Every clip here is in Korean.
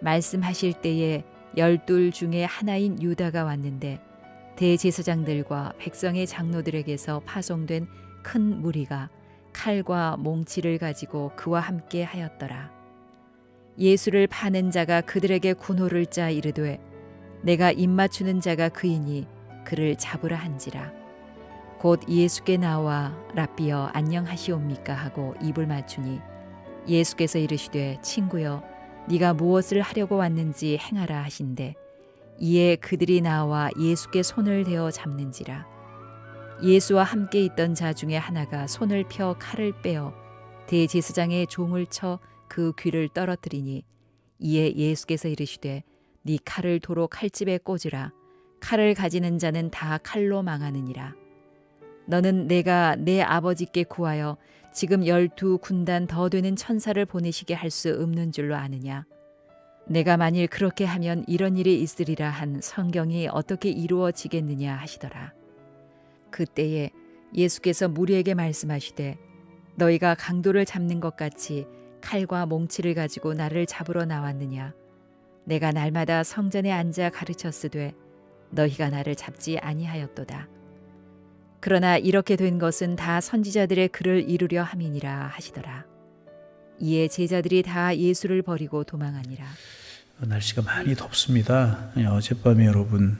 말씀하실 때에 12 중에 하나인 유다가 왔는데 대제사장들과 백성의 장로들에게서 파송된 큰 무리가 칼과 몽치를 가지고 그와 함께 하였더라. 예수를 파는 자가 그들에게 군호를 짜 이르되 내가 입맞추는 자가 그이니 그를 잡으라 한지라. 곧 예수께 나와 랍비여 안녕하시옵니까 하고 입을 맞추니 예수께서 이르시되 친구여 네가 무엇을 하려고 왔는지 행하라 하신대 이에 그들이 나와 예수께 손을 대어 잡는지라. 예수와 함께 있던 자 중에 하나가 손을 펴 칼을 빼어 대제사장의 종을 쳐 그 귀를 떨어뜨리니 이에 예수께서 이르시되 네 칼을 도로 칼집에 꽂으라. 칼을 가지는 자는 다 칼로 망하느니라. 너는 내가 내 아버지께 구하여 지금 12 군단 더 되는 천사를 보내시게 할 수 없는 줄로 아느냐. 내가 만일 그렇게 하면 이런 일이 있으리라 한 성경이 어떻게 이루어지겠느냐 하시더라. 그때에 예수께서 무리에게 말씀하시되 너희가 강도를 잡는 것 같이 칼과 몽치를 가지고 나를 잡으러 나왔느냐. 내가 날마다 성전에 앉아 가르쳤으되 너희가 나를 잡지 아니하였도다. 그러나 이렇게 된 것은 다 선지자들의 글을 이루려 함이니라 하시더라. 이에 제자들이 다 예수를 버리고 도망하니라. 날씨가 많이 덥습니다. 어젯밤에 여러분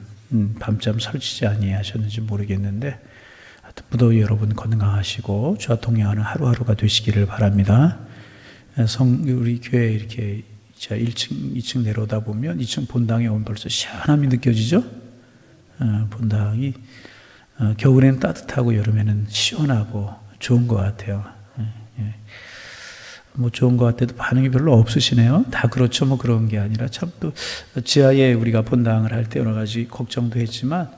밤잠 설치지 아니하셨는지 모르겠는데 하여튼 무더위 여러분 건강하시고 주와 동행하는 하루하루가 되시기를 바랍니다. 우리 교회 이렇게 1층, 2층 내려오다 보면 2층 본당에 오면 벌써 시원함이 느껴지죠? 본당이 겨울에는 따뜻하고 여름에는 시원하고 좋은 것 같아요. 뭐 좋은 것 같아도 반응이 별로 없으시네요. 다 그렇죠. 뭐 그런 게 아니라 참 또 지하에 우리가 본당을 할 때 여러 가지 걱정도 했지만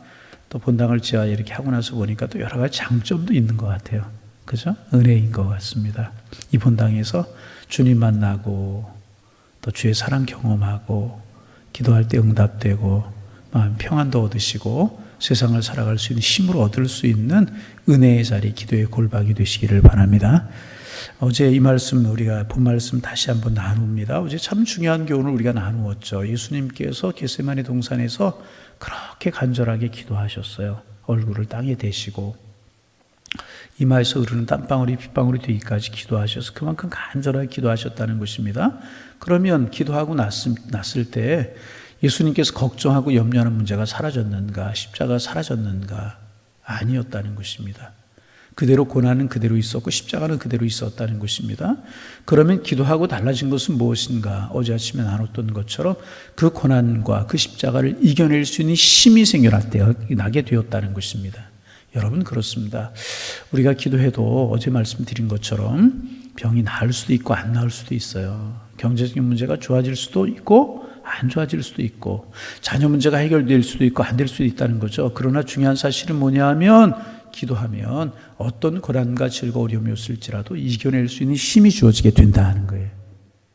또 본당을 지하에 이렇게 하고 나서 보니까 또 여러 가지 장점도 있는 것 같아요. 그죠? 은혜인 것 같습니다. 이 본당에서 주님 만나고 또 주의 사랑 경험하고 기도할 때 응답되고 마음 평안도 얻으시고 세상을 살아갈 수 있는 힘을 얻을 수 있는 은혜의 자리, 기도의 골방이 되시기를 바랍니다. 어제 이 말씀 우리가 본 말씀 다시 한번 나눕니다. 어제 참 중요한 교훈을 우리가 나누었죠. 예수님께서 겟세마네 동산에서 그렇게 간절하게 기도하셨어요. 얼굴을 땅에 대시고 이마에서 흐르는 땀방울이 핏방울이 되기까지 기도하셔서 그만큼 간절하게 기도하셨다는 것입니다. 그러면 기도하고 났을 때 예수님께서 걱정하고 염려하는 문제가 사라졌는가? 십자가 사라졌는가? 아니었다는 것입니다. 그대로 고난은 그대로 있었고 십자가는 그대로 있었다는 것입니다. 그러면 기도하고 달라진 것은 무엇인가? 어제 아침에 나눴던 것처럼 그 고난과 그 십자가를 이겨낼 수 있는 힘이 생겨나게 되었다는 것입니다. 여러분 그렇습니다. 우리가 기도해도 어제 말씀드린 것처럼 병이 나을 수도 있고 안 나을 수도 있어요. 경제적인 문제가 좋아질 수도 있고 안 좋아질 수도 있고 자녀 문제가 해결될 수도 있고 안 될 수도 있다는 거죠. 그러나 중요한 사실은 뭐냐 하면 기도하면 어떤 고난과 어려움이 있을지라도 이겨낼 수 있는 힘이 주어지게 된다는 거예요.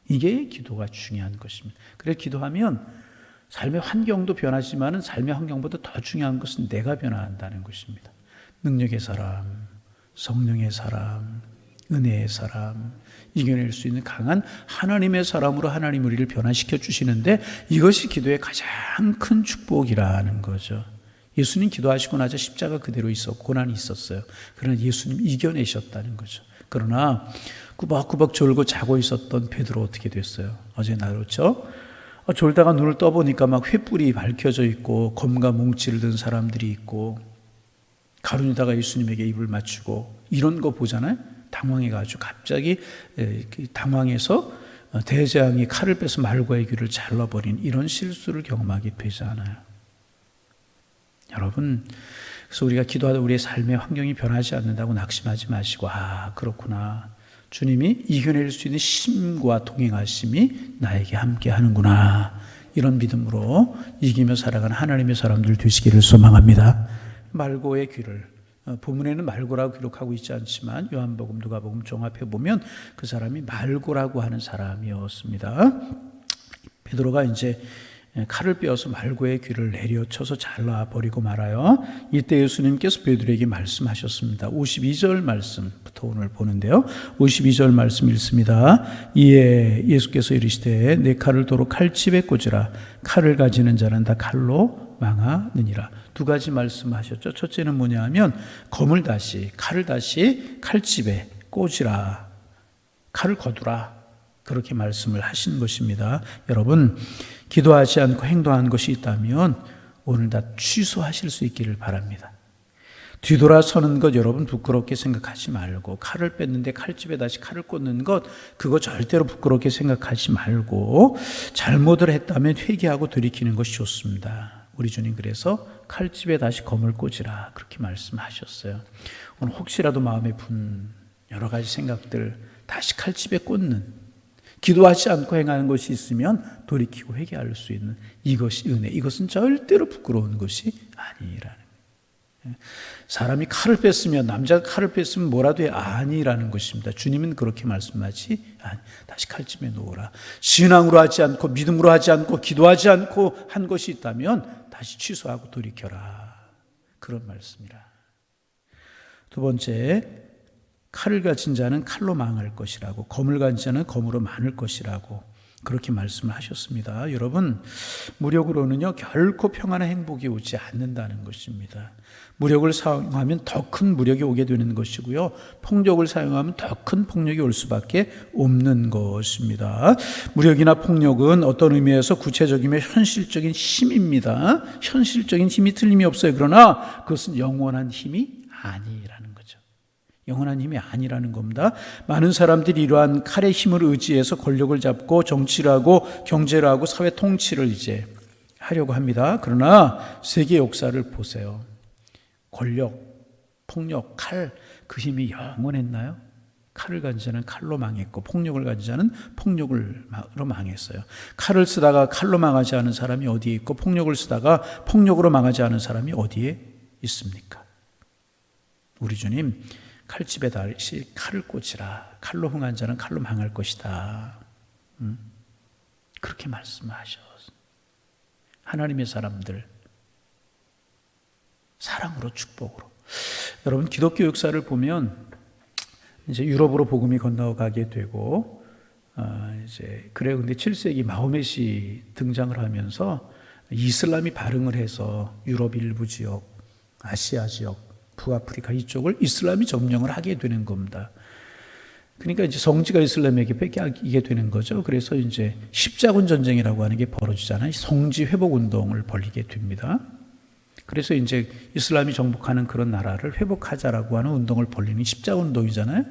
이게 기도가 중요한 것입니다. 그래서 기도하면 삶의 환경도 변하지만 삶의 환경보다 더 중요한 것은 내가 변화한다는 것입니다. 능력의 사람, 성령의 사람, 은혜의 사람, 이겨낼 수 있는 강한 하나님의 사람으로 하나님 우리를 변화시켜 주시는데 이것이 기도의 가장 큰 축복이라는 거죠. 예수님 기도하시고 나서 십자가 그대로 있었고 고난이 있었어요. 그러나 예수님 이겨내셨다는 거죠. 그러나 꾸벅꾸벅 졸고 자고 있었던 베드로 어떻게 됐어요? 어제 나눴죠? 졸다가 눈을 떠보니까 막 횃불이 밝혀져 있고 검과 몽치를 든 사람들이 있고 가룟유다가 예수님에게 입을 맞추고 이런 거 보잖아요. 당황해가지고 갑자기 당황해서 대제사장이 칼을 빼서 말과의 귀를 잘라버린 이런 실수를 경험하게 되잖아요. 여러분, 그래서 우리가 기도하다 우리의 삶의 환경이 변하지 않는다고 낙심하지 마시고 그렇구나. 주님이 이겨낼 수 있는 힘과 동행하심이 나에게 함께 하는구나. 이런 믿음으로 이기며 살아가는 하나님의 사람들 되시기를 소망합니다. 말고의 귀를 본문에는 말고라고 기록하고 있지 않지만 요한복음, 누가복음 종합해 보면 그 사람이 말고라고 하는 사람이었습니다. 베드로가 이제 칼을 빼어서 말고의 귀를 내려쳐서 잘라버리고 말아요. 이때 예수님께서 베드로에게 말씀하셨습니다. 52절 말씀부터 오늘 보는데요. 52절 말씀 읽습니다. 이에 예수께서 이르시되 내 칼을 도로 칼집에 꽂으라. 칼을 가지는 자는 다 칼로 망하느니라. 두 가지 말씀하셨죠. 첫째는 뭐냐 하면 칼을 다시 칼집에 꽂으라. 칼을 거두라. 그렇게 말씀을 하신 것입니다. 여러분, 기도하지 않고 행동한 것이 있다면 오늘 다 취소하실 수 있기를 바랍니다. 뒤돌아서는 것 여러분 부끄럽게 생각하지 말고, 칼을 뺐는데 칼집에 다시 칼을 꽂는 것, 그거 절대로 부끄럽게 생각하지 말고 잘못을 했다면 회개하고 돌이키는 것이 좋습니다. 우리 주님 그래서 칼집에 다시 검을 꽂으라 그렇게 말씀하셨어요. 오늘 혹시라도 마음에 분 여러 가지 생각들 다시 칼집에 꽂는, 기도하지 않고 행하는 것이 있으면 돌이키고 회개할 수 있는 이것이 은혜. 이것은 절대로 부끄러운 것이 아니라는 거예요. 사람이 칼을 뺐으면, 남자가 칼을 뺐으면 뭐라도 해 아니라는 것입니다. 주님은 그렇게 말씀하지 아니. 다시 칼집에 놓으라. 신앙으로 하지 않고 믿음으로 하지 않고 기도하지 않고 한 것이 있다면 다시 취소하고 돌이켜라. 그런 말씀이라. 두 번째, 칼을 가진 자는 칼로 망할 것이라고, 검을 가진 자는 검으로 많을 것이라고 그렇게 말씀을 하셨습니다. 여러분, 무력으로는요 결코 평안한 행복이 오지 않는다는 것입니다. 무력을 사용하면 더 큰 무력이 오게 되는 것이고요, 폭력을 사용하면 더 큰 폭력이 올 수밖에 없는 것입니다. 무력이나 폭력은 어떤 의미에서 구체적이며 현실적인 힘입니다. 현실적인 힘이 틀림이 없어요. 그러나 그것은 영원한 힘이 아니라는 거죠. 영원한 힘이 아니라는 겁니다. 많은 사람들이 이러한 칼의 힘을 의지해서 권력을 잡고 정치를 하고 경제를 하고 사회 통치를 이제 하려고 합니다. 그러나 세계 역사를 보세요. 권력, 폭력, 칼, 그 힘이 영원했나요? 칼을 가진 자는 칼로 망했고 폭력을 가진 자는 폭력으로 망했어요. 칼을 쓰다가 칼로 망하지 않은 사람이 어디에 있고 폭력을 쓰다가 폭력으로 망하지 않은 사람이 어디에 있습니까? 우리 주님, 칼집에 다시 칼을 꽂으라. 칼로 흥한 자는 칼로 망할 것이다. 그렇게 말씀하셨어요. 하나님의 사람들, 사랑으로 축복으로. 여러분, 기독교 역사를 보면 이제 유럽으로 복음이 건너가게 되고, 그래 근데 7세기 마호멧이 등장을 하면서 이슬람이 발흥을 해서 유럽 일부 지역, 아시아 지역, 북아프리카 이쪽을 이슬람이 점령을 하게 되는 겁니다. 그러니까 이제 성지가 이슬람에게 뺏기게 되는 거죠. 그래서 이제 십자군 전쟁이라고 하는 게 벌어지잖아요. 성지 회복 운동을 벌이게 됩니다. 그래서 이제 이슬람이 정복하는 그런 나라를 회복하자라고 하는 운동을 벌리는 십자군 운동이잖아요.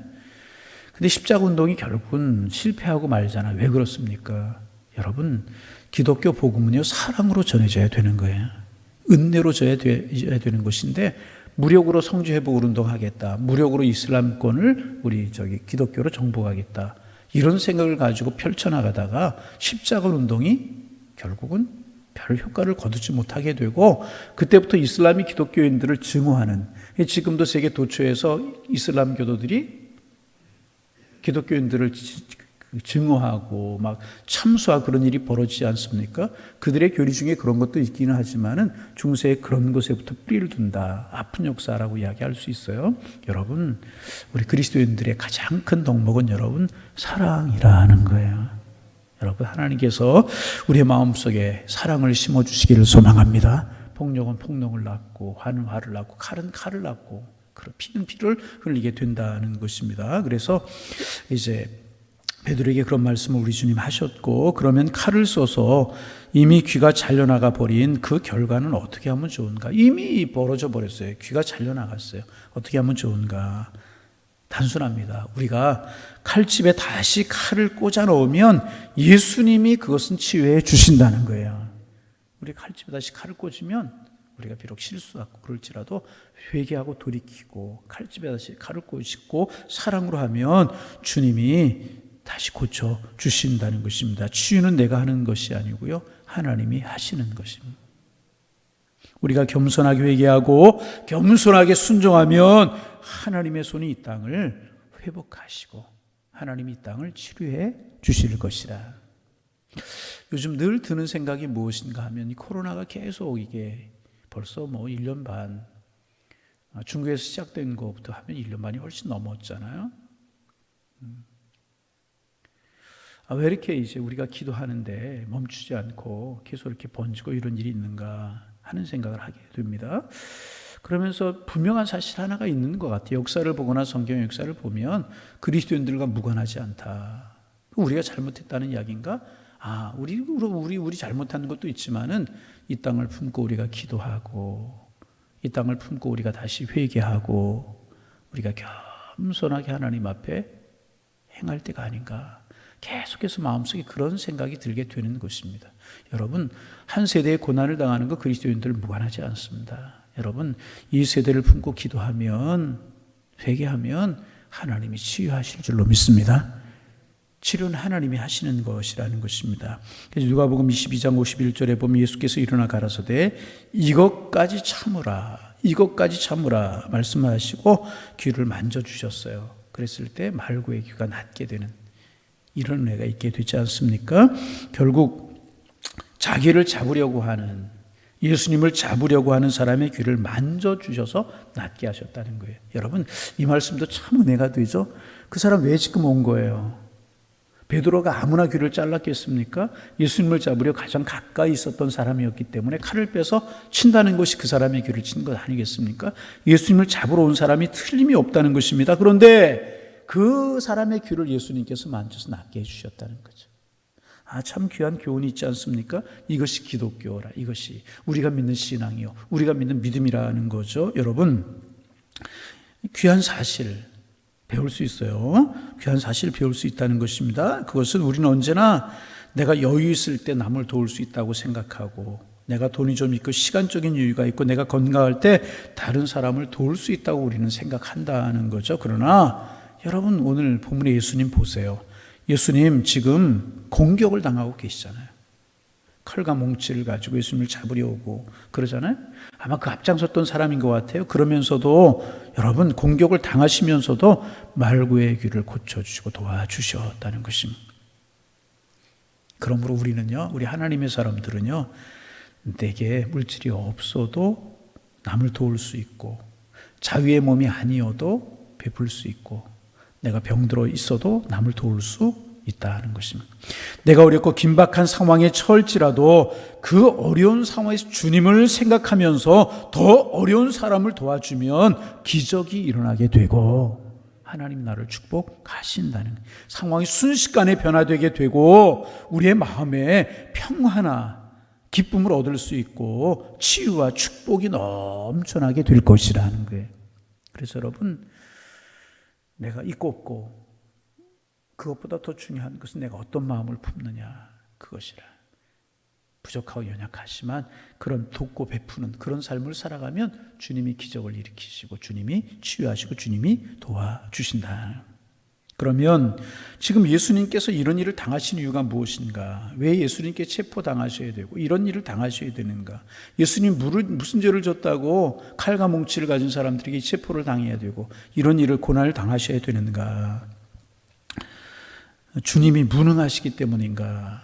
근데 십자군 운동이 결국은 실패하고 말잖아요. 왜 그렇습니까? 여러분, 기독교 복음은요 사랑으로 전해져야 되는 거예요. 은혜로 전해져야 되는 것인데, 무력으로 성지 회복을 운동하겠다, 무력으로 이슬람권을 우리 기독교로 정복하겠다, 이런 생각을 가지고 펼쳐나가다가 십자군 운동이 결국은 별 효과를 거두지 못하게 되고, 그때부터 이슬람이 기독교인들을 증오하는, 지금도 세계 도처에서 이슬람 교도들이 기독교인들을 증오하고 막 참수하고 그런 일이 벌어지지 않습니까? 그들의 교리 중에 그런 것도 있기는 하지만은 중세에 그런 것에부터 뿌리를 둔다. 아픈 역사라고 이야기할 수 있어요. 여러분, 우리 그리스도인들의 가장 큰 덕목은 여러분 사랑이라는 거예요. 여러분, 하나님께서 우리의 마음속에 사랑을 심어주시기를 소망합니다. 폭력은 폭력을 낳고, 화는 화를 낳고, 칼은 칼을 낳고, 피는 피를 흘리게 된다는 것입니다. 그래서 이제 베드로에게 그런 말씀을 우리 주님 하셨고, 그러면 칼을 써서 이미 귀가 잘려나가 버린 그 결과는 어떻게 하면 좋은가? 이미 벌어져 버렸어요. 귀가 잘려나갔어요. 어떻게 하면 좋은가? 단순합니다. 우리가 칼집에 다시 칼을 꽂아 넣으면 예수님이 그것은 치유해 주신다는 거예요. 우리 칼집에 다시 칼을 꽂으면 우리가 비록 실수하고 그럴지라도 회개하고 돌이키고 칼집에 다시 칼을 꽂고 사랑으로 하면 주님이 다시 고쳐 주신다는 것입니다. 치유는 내가 하는 것이 아니고요, 하나님이 하시는 것입니다. 우리가 겸손하게 회개하고 겸손하게 순종하면 하나님의 손이 이 땅을 회복하시고 하나님이 이 땅을 치료해 주실 것이라. 요즘 늘 드는 생각이 무엇인가 하면 이 코로나가 계속 이게 벌써 1년 반, 중국에서 시작된 것부터 하면 1년 반이 훨씬 넘었잖아요. 왜 이렇게 이제 우리가 기도하는데 멈추지 않고 계속 이렇게 번지고 이런 일이 있는가 하는 생각을 하게 됩니다. 그러면서 분명한 사실 하나가 있는 것 같아요. 역사를 보거나 성경 역사를 보면 그리스도인들과 무관하지 않다. 우리가 잘못했다는 이야기인가? 우리 잘못한 것도 있지만은 이 땅을 품고 우리가 기도하고 이 땅을 품고 우리가 다시 회개하고 우리가 겸손하게 하나님 앞에 행할 때가 아닌가. 계속해서 마음속에 그런 생각이 들게 되는 것입니다. 여러분, 한 세대의 고난을 당하는 거 그리스도인들 무관하지 않습니다. 여러분, 이 세대를 품고 기도하면, 회개하면 하나님이 치유하실 줄로 믿습니다. 치료는 하나님이 하시는 것이라는 것입니다. 그래서 누가복음 22장 51절에 보면 예수께서 일어나 가라사대 이것까지 참으라 말씀하시고 귀를 만져주셨어요. 그랬을 때 말구의 귀가 낫게 되는 이런 은혜가 있게 되지 않습니까? 결국 자기를 잡으려고 하는, 예수님을 잡으려고 하는 사람의 귀를 만져주셔서 낫게 하셨다는 거예요. 여러분, 이 말씀도 참 은혜가 되죠? 그 사람 왜 지금 온 거예요? 베드로가 아무나 귀를 잘랐겠습니까? 예수님을 잡으려 가장 가까이 있었던 사람이었기 때문에 칼을 빼서 친다는 것이 그 사람의 귀를 친 것 아니겠습니까? 예수님을 잡으러 온 사람이 틀림이 없다는 것입니다. 그런데 그 사람의 귀를 예수님께서 만져서 낫게 해주셨다는 거죠. 참 귀한 교훈이 있지 않습니까? 이것이 기독교라, 이것이 우리가 믿는 신앙이요, 우리가 믿는 믿음이라는 거죠. 여러분, 귀한 사실 배울 수 있어요. 귀한 사실을 배울 수 있다는 것입니다. 그것은 우리는 언제나 내가 여유 있을 때 남을 도울 수 있다고 생각하고, 내가 돈이 좀 있고 시간적인 여유가 있고 내가 건강할 때 다른 사람을 도울 수 있다고 우리는 생각한다는 거죠. 그러나 여러분, 오늘 본문의 예수님 보세요. 예수님 지금 공격을 당하고 계시잖아요. 칼과 몽치를 가지고 예수님을 잡으려 오고 그러잖아요. 아마 그 앞장섰던 사람인 것 같아요. 그러면서도 여러분, 공격을 당하시면서도 말구의 귀를 고쳐주시고 도와주셨다는 것입니다. 그러므로 우리는요, 우리 하나님의 사람들은요, 내게 물질이 없어도 남을 도울 수 있고, 자유의 몸이 아니어도 베풀 수 있고, 내가 병들어 있어도 남을 도울 수 있다는 것입니다. 내가 어렵고 긴박한 상황에 처할지라도 그 어려운 상황에서 주님을 생각하면서 더 어려운 사람을 도와주면 기적이 일어나게 되고 하나님 나를 축복하신다는, 상황이 순식간에 변화되게 되고 우리의 마음에 평화나 기쁨을 얻을 수 있고 치유와 축복이 넘쳐나게 될 것이라는 거예요. 그래서 여러분, 내가 있고 없고 그것보다 더 중요한 것은 내가 어떤 마음을 품느냐, 그것이라. 부족하고 연약하지만 그런 돕고 베푸는 그런 삶을 살아가면 주님이 기적을 일으키시고 주님이 치유하시고 주님이 도와주신다. 그러면 지금 예수님께서 이런 일을 당하신 이유가 무엇인가? 왜 예수님께 체포당하셔야 되고 이런 일을 당하셔야 되는가? 예수님 무슨 죄를 졌다고 칼과 몽치를 가진 사람들에게 체포를 당해야 되고 이런 일을 고난을 당하셔야 되는가? 주님이 무능하시기 때문인가?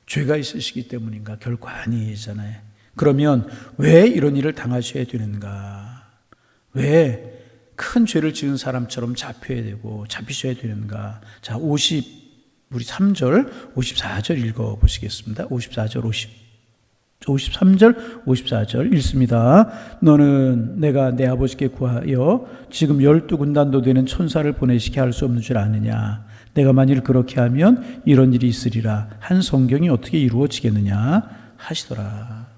죄가 있으시기 때문인가? 결코 아니잖아요. 그러면 왜 이런 일을 당하셔야 되는가? 왜 큰 죄를 지은 사람처럼 잡히셔야 되는가? 자, 우리 3절, 54절 읽어보시겠습니다. 53절, 54절 읽습니다. 너는 내가 내 아버지께 구하여 지금 12군단도 되는 천사를 보내시게 할 수 없는 줄 아느냐? 내가 만일 그렇게 하면 이런 일이 있으리라. 한 성경이 어떻게 이루어지겠느냐 하시더라.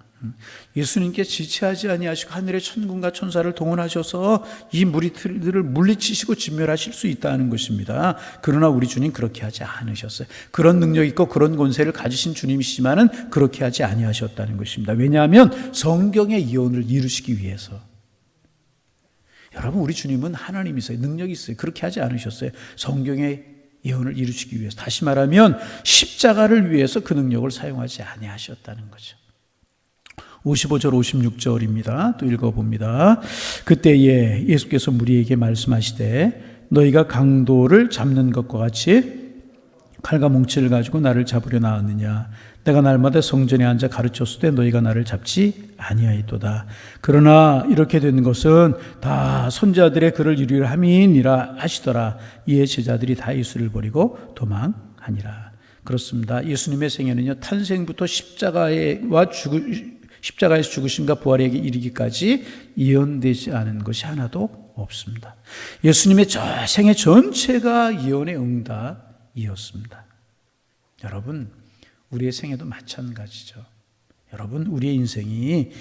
예수님께 지체하지 아니하시고 하늘의 천군과 천사를 동원하셔서 이 무리들을 물리치시고 진멸하실 수 있다는 것입니다. 그러나 우리 주님 그렇게 하지 않으셨어요. 그런 능력 있고 그런 권세를 가지신 주님이시지만은 그렇게 하지 아니하셨다는 것입니다. 왜냐하면 성경의 예언을 이루시기 위해서. 여러분, 우리 주님은 하나님이세요. 능력이 있어요. 그렇게 하지 않으셨어요. 성경의 예언을 이루시기 위해서. 다시 말하면 십자가를 위해서 그 능력을 사용하지 아니하셨다는 거죠. 55절 56절입니다. 또 읽어봅니다. 그때에 예수께서 무리에게 말씀하시되 너희가 강도를 잡는 것과 같이 칼과 몽치를 가지고 나를 잡으려 나왔느냐? 내가 날마다 성전에 앉아 가르쳤을 너희가 나를 잡지 아니하였도다. 그러나 이렇게 된 것은 다 선지자들의 글을 이루려 함이니라 하시더라. 이에 제자들이 다 예수를 버리고 도망하니라. 그렇습니다. 예수님의 생애는요, 탄생부터 십자가에서 죽으심과 부활에 이르기까지 예언되지 않은 것이 하나도 없습니다. 예수님의 저 생애 전체가 예언의 응답이었습니다. 여러분, 우리의 생애도 마찬가지죠. 여러분, 우리의 인생이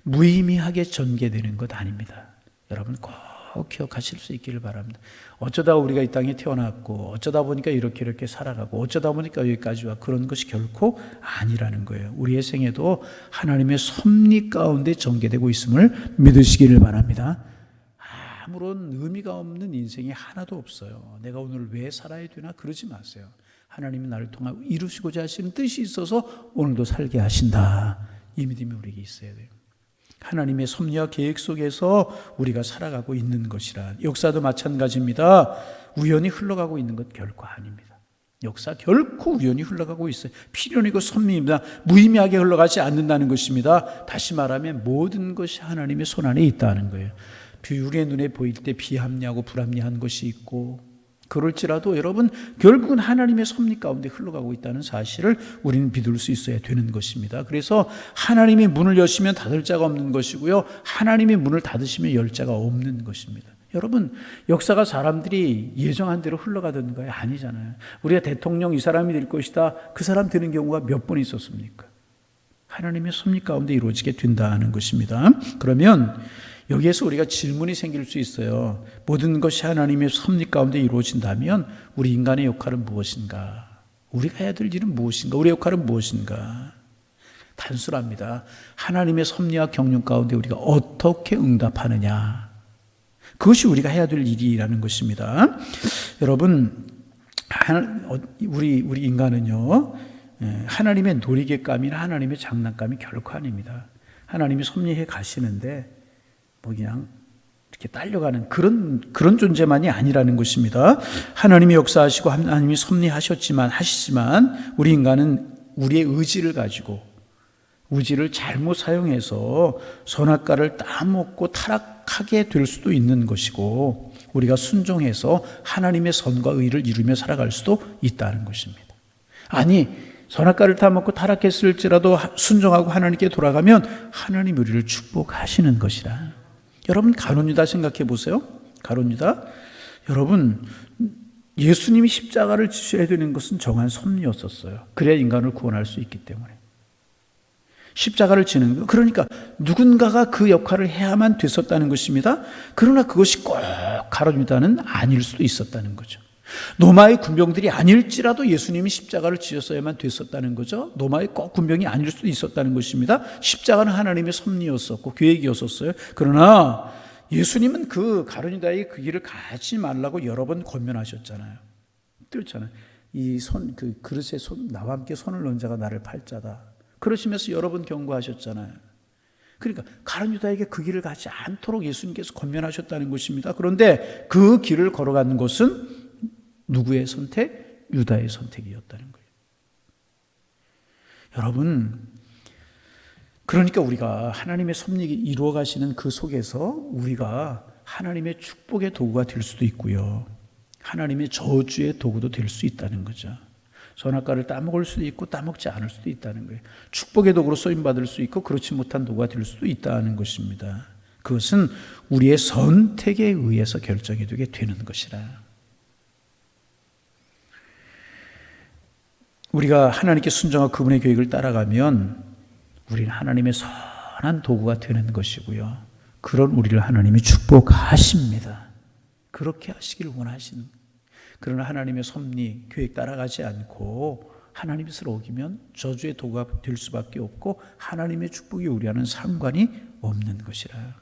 무의미하게 전개되는 것 아닙니다. 여러분 꼭 기억하실 수 있기를 바랍니다. 어쩌다 우리가 이 땅에 태어났고 어쩌다 보니까 이렇게 살아가고 어쩌다 보니까 여기까지 와, 그런 것이 결코 아니라는 거예요. 우리의 생애도 하나님의 섭리 가운데 전개되고 있음을 믿으시기를 바랍니다. 아무런 의미가 없는 인생이 하나도 없어요. 내가 오늘 왜 살아야 되나 그러지 마세요. 하나님이 나를 통하여 이루시고자 하시는 뜻이 있어서 오늘도 살게 하신다. 이 믿음이 우리에게 있어야 돼요. 하나님의 섭리와 계획 속에서 우리가 살아가고 있는 것이라. 역사도 마찬가지입니다. 우연히 흘러가고 있는 것 결코 아닙니다. 역사 결코 우연히 흘러가고 있어요. 필연이고 섭리입니다. 무의미하게 흘러가지 않는다는 것입니다. 다시 말하면 모든 것이 하나님의 손 안에 있다는 거예요. 우리의 눈에 보일 때 비합리하고 불합리한 것이 있고, 그럴지라도 여러분 결국은 하나님의 섭리 가운데 흘러가고 있다는 사실을 우리는 믿을 수 있어야 되는 것입니다. 그래서 하나님이 문을 여시면 닫을 자가 없는 것이고요, 하나님이 문을 닫으시면 열 자가 없는 것입니다. 여러분, 역사가 사람들이 예정한 대로 흘러가던 거예요? 아니잖아요. 우리가 대통령 이 사람이 될 것이다, 그 사람 되는 경우가 몇 번 있었습니까? 하나님의 섭리 가운데 이루어지게 된다는 것입니다. 그러면 여기에서 우리가 질문이 생길 수 있어요. 모든 것이 하나님의 섭리 가운데 이루어진다면 우리 인간의 역할은 무엇인가? 우리가 해야 될 일은 무엇인가? 우리의 역할은 무엇인가? 단순합니다. 하나님의 섭리와 경륜 가운데 우리가 어떻게 응답하느냐, 그것이 우리가 해야 될 일이라는 것입니다. 여러분, 우리 인간은요, 하나님의 놀이개감이나 하나님의 장난감이 결코 아닙니다. 하나님이 섭리해 가시는데 그냥 이렇게 딸려가는 그런 존재만이 아니라는 것입니다. 하나님이 역사하시고 하나님이 하시지만 우리 인간은 우리의 의지를 가지고, 의지를 잘못 사용해서 선악과를 따먹고 타락하게 될 수도 있는 것이고, 우리가 순종해서 하나님의 선과 의를 이루며 살아갈 수도 있다는 것입니다. 아니, 선악과를 따먹고 타락했을지라도 순종하고 하나님께 돌아가면 하나님 우리를 축복하시는 것이라. 여러분, 가룟 유다 생각해 보세요. 가룟 유다, 여러분, 예수님이 십자가를 지셔야 되는 것은 정한 섭리였었어요. 그래야 인간을 구원할 수 있기 때문에 십자가를 지는 것, 그러니까 누군가가 그 역할을 해야만 됐었다는 것입니다. 그러나 그것이 꼭 가룟 유다는 아닐 수도 있었다는 거죠. 로마의 군병들이 아닐지라도 예수님이 십자가를 지셨어야만 됐었다는 거죠. 로마의 꼭 군병이 아닐 수도 있었다는 것입니다. 십자가는 하나님의 섭리였었고 계획이었었어요. 그러나 예수님은 그 가룟 유다의 그 길을 가지 말라고 여러 번 권면하셨잖아요. 그렇잖아요. 그 그릇에 나와 함께 손을 넣은 자가 나를 팔 자다, 그러시면서 여러 번 경고하셨잖아요. 그러니까 가룟 유다에게 그 길을 가지 않도록 예수님께서 권면하셨다는 것입니다. 그런데 그 길을 걸어가는 것은 누구의 선택? 유다의 선택이었다는 거예요. 여러분, 그러니까 우리가 하나님의 섭리 이루어 가시는 그 속에서 우리가 하나님의 축복의 도구가 될 수도 있고요, 하나님의 저주의 도구도 될 수 있다는 거죠. 선악과를 따먹을 수도 있고 따먹지 않을 수도 있다는 거예요. 축복의 도구로 쓰임받을 수 있고 그렇지 못한 도구가 될 수도 있다는 것입니다. 그것은 우리의 선택에 의해서 결정이 되게 되는 것이라. 우리가 하나님께 순종하고 그분의 계획을 따라가면 우리는 하나님의 선한 도구가 되는 것이고요, 그런 우리를 하나님이 축복하십니다. 그렇게 하시기를 원하시는. 그러나 하나님의 섭리, 계획 따라가지 않고 하나님의 뜻을 어기면 저주의 도구가 될 수밖에 없고 하나님의 축복이 우리와는 상관이 없는 것이라.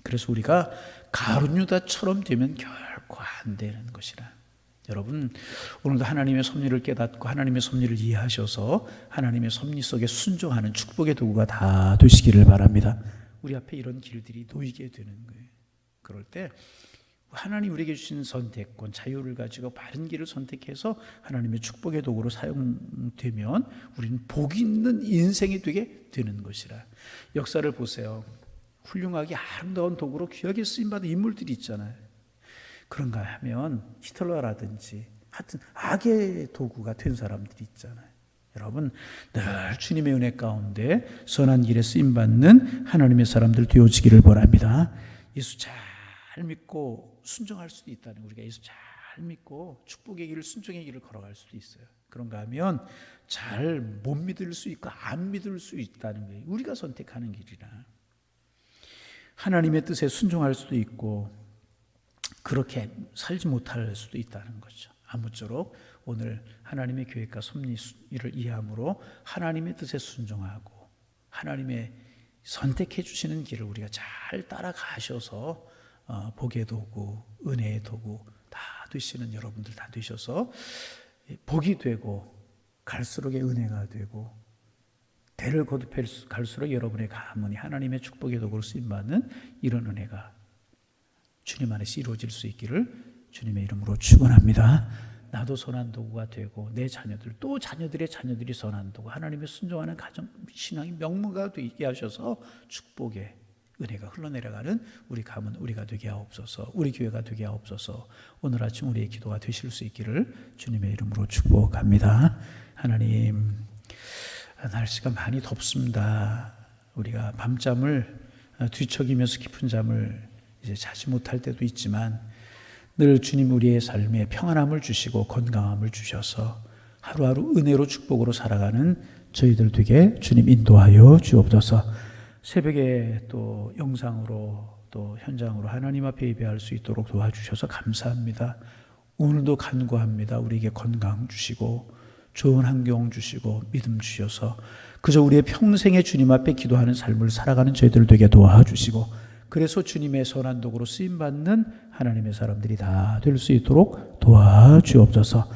그래서 우리가 가룟 유다처럼 되면 결코 안 되는 것이라. 여러분, 오늘도 하나님의 섭리를 깨닫고 하나님의 섭리를 이해하셔서 하나님의 섭리 속에 순종하는 축복의 도구가 다 되시기를 바랍니다. 우리 앞에 이런 길들이 놓이게 되는 거예요. 그럴 때 하나님 우리에게 주신 선택권, 자유를 가지고 바른 길을 선택해서 하나님의 축복의 도구로 사용되면 우리는 복 있는 인생이 되게 되는 것이라. 역사를 보세요. 훌륭하게 아름다운 도구로 귀하게 쓰임받은 인물들이 있잖아요. 그런가 하면 히틀러라든지 하여튼 악의 도구가 된 사람들이 있잖아요. 여러분, 늘 주님의 은혜 가운데 선한 길에 쓰임받는 하나님의 사람들 되어지기를 바랍니다. 예수 잘 믿고 순종할 수도 있다는, 우리가 예수 잘 믿고 축복의 길을, 순종의 길을 걸어갈 수도 있어요. 그런가 하면 잘 못 믿을 수 있고 안 믿을 수 있다는 게 우리가 선택하는 길이라. 하나님의 뜻에 순종할 수도 있고 그렇게 살지 못할 수도 있다는 거죠. 아무쪼록 오늘 하나님의 계획과 섭리를 이해함으로 하나님의 뜻에 순종하고 하나님의 선택해 주시는 길을 우리가 잘 따라가셔서 복의 도구, 은혜의 도구 다 되시는 여러분들 다 되셔서 복이 되고 갈수록의 은혜가 되고 대를 거듭해 갈수록 여러분의 가문이 하나님의 축복의 도구로 쓰임받는 이런 은혜가 주님 안에서 이루어질 수 있기를 주님의 이름으로 축원합니다. 나도 선한 도구가 되고 내 자녀들 또 자녀들의 자녀들이 선한 도구, 하나님의 순종하는 가정 신앙이 명문가 되게 하셔서 축복의 은혜가 흘러내려가는 우리 가문 우리가 되게 하옵소서. 우리 교회가 되게 하옵소서. 오늘 아침 우리의 기도가 되실 수 있기를 주님의 이름으로 축복합니다. 하나님, 날씨가 많이 덥습니다. 우리가 밤잠을 뒤척이면서 깊은 잠을 이제 자지 못할 때도 있지만 늘 주님 우리의 삶에 평안함을 주시고 건강함을 주셔서 하루하루 은혜로 축복으로 살아가는 저희들 되게 주님 인도하여 주옵소서. 새벽에 또 영상으로 또 현장으로 하나님 앞에 예배할 수 있도록 도와주셔서 감사합니다. 오늘도 간구합니다. 우리에게 건강 주시고 좋은 환경 주시고 믿음 주셔서 그저 우리의 평생에 주님 앞에 기도하는 삶을 살아가는 저희들 되게 도와주시고 그래서 주님의 선한 도구로 쓰임받는 하나님의 사람들이 다 될 수 있도록 도와주옵소서.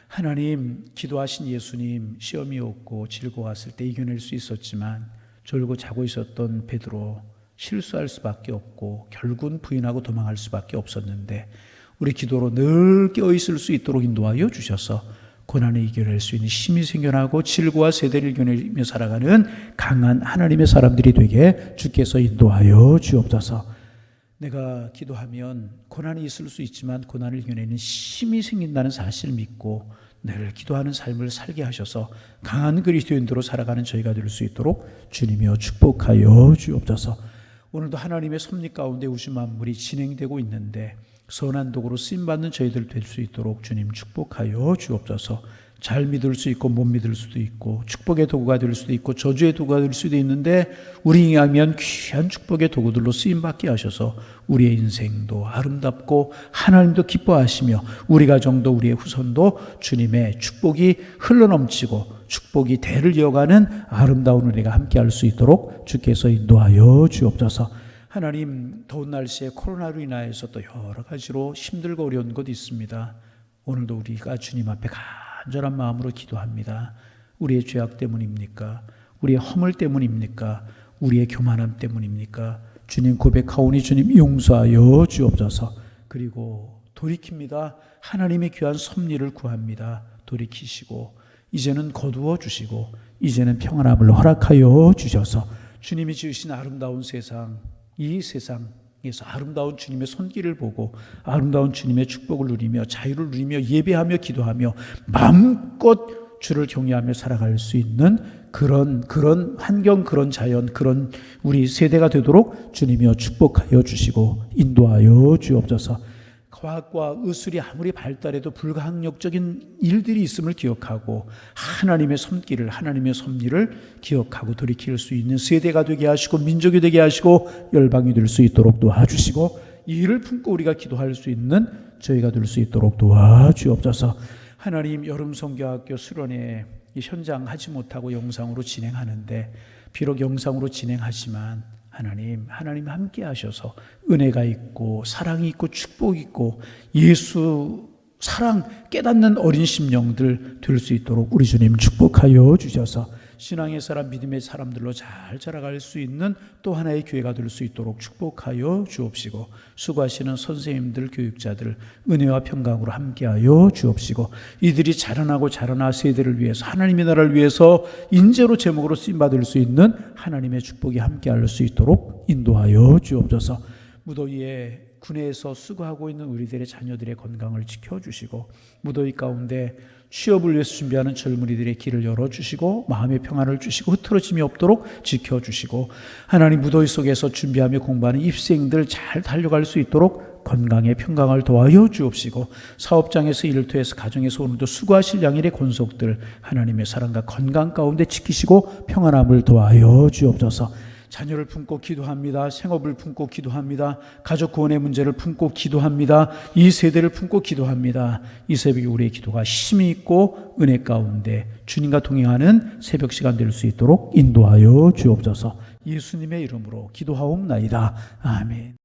하나님, 기도하신 예수님 시험이 없고 즐거웠을 때 이겨낼 수 있었지만 졸고 자고 있었던 베드로 실수할 수밖에 없고 결국은 부인하고 도망할 수밖에 없었는데 우리 기도로 늘 깨어있을 수 있도록 인도하여 주셔서 고난을 이겨낼 수 있는 힘이 생겨나고 질고와 세대를 이겨내며 살아가는 강한 하나님의 사람들이 되게 주께서 인도하여 주옵소서. 내가 기도하면 고난이 있을 수 있지만 고난을 이겨내는 힘이 생긴다는 사실을 믿고 늘 기도하는 삶을 살게 하셔서 강한 그리스도인으로 살아가는 저희가 될 수 있도록 주님이여 축복하여 주옵소서. 오늘도 하나님의 섭리 가운데 우주 만물이 진행되고 있는데 선한 도구로 쓰임받는 저희들 될 수 있도록 주님 축복하여 주옵소서. 잘 믿을 수 있고 못 믿을 수도 있고 축복의 도구가 될 수도 있고 저주의 도구가 될 수도 있는데 우리 인하면 귀한 축복의 도구들로 쓰임받게 하셔서 우리의 인생도 아름답고 하나님도 기뻐하시며 우리 가정도 우리의 후손도 주님의 축복이 흘러넘치고 축복이 대를 이어가는 아름다운 은혜가 함께할 수 있도록 주께서 인도하여 주옵소서. 하나님, 더운 날씨에 코로나로 인하여서 또 여러 가지로 힘들고 어려운 것 있습니다. 오늘도 우리가 주님 앞에 간절한 마음으로 기도합니다. 우리의 죄악 때문입니까? 우리의 허물 때문입니까? 우리의 교만함 때문입니까? 주님 고백하오니 주님 용서하여 주옵소서. 그리고 돌이킵니다. 하나님의 귀한 섭리를 구합니다. 돌이키시고 이제는 거두어 주시고 이제는 평안함을 허락하여 주셔서 주님이 지으신 아름다운 세상, 이 세상에서 아름다운 주님의 손길을 보고 아름다운 주님의 축복을 누리며 자유를 누리며 예배하며 기도하며 마음껏 주를 경외하며 살아갈 수 있는 그런 환경, 그런 자연, 그런 우리 세대가 되도록 주님이여 축복하여 주시고 인도하여 주옵소서. 과학과 의술이 아무리 발달해도 불가항력적인 일들이 있음을 기억하고 하나님의 손길을, 하나님의 섭리를 기억하고 돌이킬 수 있는 세대가 되게 하시고 민족이 되게 하시고 열방이 될 수 있도록 도와주시고 이 일을 품고 우리가 기도할 수 있는 저희가 될 수 있도록 도와주옵소서. 하나님, 여름 성교학교 수련회 현장 하지 못하고 영상으로 진행하는데 비록 영상으로 진행하지만 하나님 함께 하셔서 은혜가 있고 사랑이 있고 축복이 있고 예수 사랑 깨닫는 어린 심령들 될 수 있도록 우리 주님 축복하여 주셔서 신앙의 사람, 믿음의 사람들로 잘 자라갈 수 있는 또 하나의 교회가 될 수 있도록 축복하여 주옵시고, 수고하시는 선생님들, 교육자들 은혜와 평강으로 함께하여 주옵시고, 이들이 자라나고 자라나 세대를 위해서, 하나님의 나라를 위해서 인재로 제목으로 쓰임받을 수 있는 하나님의 축복이 함께할 수 있도록 인도하여 주옵소서. 무더위에 군에서 수고하고 있는 우리들의 자녀들의 건강을 지켜주시고, 무더위 가운데 취업을 위해서 준비하는 젊은이들의 길을 열어주시고, 마음의 평안을 주시고, 흐트러짐이 없도록 지켜주시고, 하나님 무더위 속에서 준비하며 공부하는 입생들 잘 달려갈 수 있도록 건강의 평강을 도와여 주옵시고, 사업장에서 일을 통해서 가정에서 오늘도 수고하실 양일의 권속들 하나님의 사랑과 건강 가운데 지키시고 평안함을 도와여 주옵소서. 자녀를 품고 기도합니다. 생업을 품고 기도합니다. 가족 구원의 문제를 품고 기도합니다. 이 세대를 품고 기도합니다. 이 새벽에 우리의 기도가 힘이 있고 은혜 가운데 주님과 동행하는 새벽 시간 될 수 있도록 인도하여 주옵소서. 예수님의 이름으로 기도하옵나이다. 아멘.